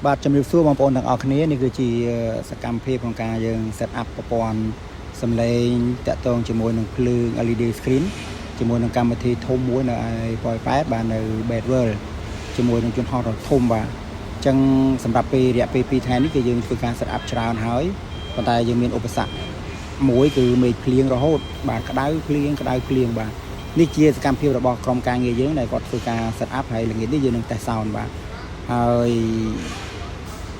បាទជំរាបសួរបងប្អូនទាំងអស់គ្នានេះគឺជាសកម្មភាពក្នុងការយើង set up ប្រព័ន្ធសំឡេងតាក់ទងជាមួយនឹងភ្លើង LED screen ជាមួយនឹងកម្មវិធីធំមួយនៅឯប៉ោយប៉ែតបាទនៅ Bedwell ជាមួយនឹងយន្តហោះដ៏ធំបាទអញ្ចឹងសម្រាប់ពេលរយៈពេល2ថ្ងៃនេះគឺយើងធ្វើការ set up ច្រើនហើយប៉ុន្តែយើងមានឧបសគ្គមួយគឺមេឃភ្លៀងរហូតបាទក្តៅភ្លៀងបាទនេះជាសកម្មភាពរបស់ក្រុមការងារយើងដែលគាត់ធ្វើការ set up ហើយល្ងាចនេះយើងនឹងតេស្ត sound បាទហើយ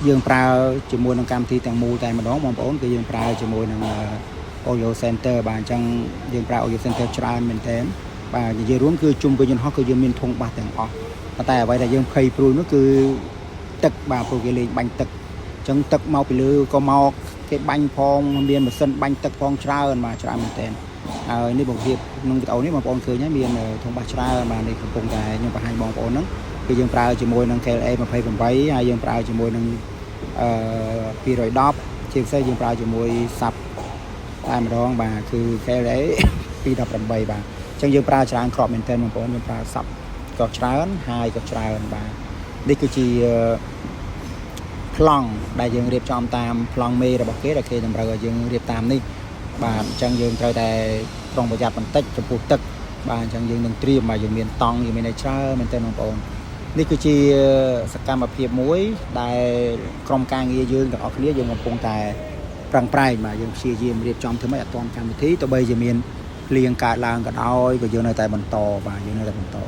យើងប្រើជាមួយនឹងកម្មវិធីទាំងមូលតែម្ដងបងប្អូនគឺយើងប្រើជាមួយនឹង Audio Center បាទអញ្ចឹងយើងប្រើ Audio Center ច្រើនមែនទែនបាទនិយាយរួមគឺជុំវិញយន្តហោះគឺយើងមានធុងបាសទាំងអស់ប៉ុន្តែអ្វីដែលយើងភ័យព្រួយនោះគឺទឹកបាទព្រោះគេលេងបាញ់ទឹកអញ្ចឹងទឹកមកពីលើក៏មកគេបាញ់ផងមានម៉ាស៊ីនបាញ់ទឹកផងច្រើនបាទច្រើនមែនទែនហើយនេះបងប្រៀបក្នុងវីដេអូនេះបងប្អូនឃើញហើយមានធុងបាសច្រើនបាទនេះកំពុងតែខ្ញុំបង្ហាញបងប្អូនហ្នឹងគឺយើងប្រើជាមួយនឹង KLA 28ហើយយើងប្រើជាមួយនឹង210ជាពិសេសយើងប្រើជាមួយសាប់តែម្ដងបាទគឺ KLA 218បាទអញ្ចឹងយើងប្រើច្រើនគ្រាប់មែនទែនបងប្អូនយើងប្រើសាប់ក៏ច្រើនហើយក៏ច្រើនបាទនេះគឺជាប្លង់ដែលយើងរៀបចំតាមប្លង់មេរបស់គេដែលគេតម្រូវឲ្យយើងរៀបតាមនេះបាទអញ្ចឹងយើងត្រូវតែប្រុងប្រយ័ត្នបន្តិចចំពោះទឹកបាទអញ្ចឹងយើងនឹងត្រៀមបាទយើងមានតង់យើងមានអីច្រើនមែនទែនបងប្អូននេះគឺជាសកម្មភាពមួយដែលក្រុមការងារយើងទាំងអស់គ្នាយើងកំពុងតែប្រឹងប្រែងបាទយើងព្យាយាមរៀបចំធ្វើម៉េចឲ្យតាមកម្មវិធីទោះបីជាមានភ្លៀងកើតឡើងក៏ដោយក៏យើងនៅតែបន្តបាទយើងនៅតែបន្តអ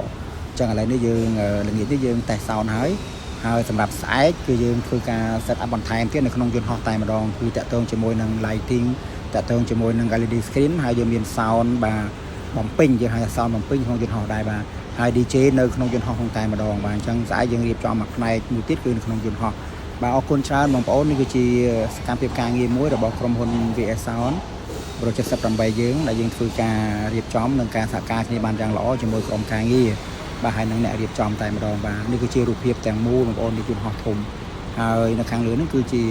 ញ្ចឹងឥឡូវនេះយើងល្ងាចនេះយើងតេស្ត sound ហើយសម្រាប់ស្អែកគឺយើងធ្វើការ set up បន្ថែមទៀតនៅក្នុងយន្តហោះតែម្ដងគឺតាក់ទងជាមួយនឹង lighting តាក់ទងជាមួយនឹង LED screen ហើយយើងមាន sound បាទបំពេញយើងហៅថា sound បំពេញក្នុងយន្តហោះដែរបាទហើយ DJ នៅក្នុងយន្តហោះផងតែម្ដងបាទអញ្ចឹងស្អែកយើងរៀបចំមួយផ្នែកមួយទៀតគឺនៅក្នុងយន្តហោះបាទអរគុណច្រើនបងប្អូននេះគឺជាសកម្មភាពការងារមួយរបស់ក្រុមហ៊ុន VS Sound 178យើងដែលយើងធ្វើការរៀបចំនិងការសហការគ្នាបានយ៉ាងល្អជាមួយក្រុមការងារបាទហើយនឹងអ្នករៀបចំតែម្ដងបាទនេះគឺជារូបភាពទាំងមូលបងប្អូននេះយន្តហោះធំហើយនៅខាងលើនេះគឺជា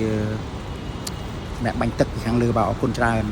អ្នកបាញ់ទឹកពីខាងលើបាទអរគុណច្រើន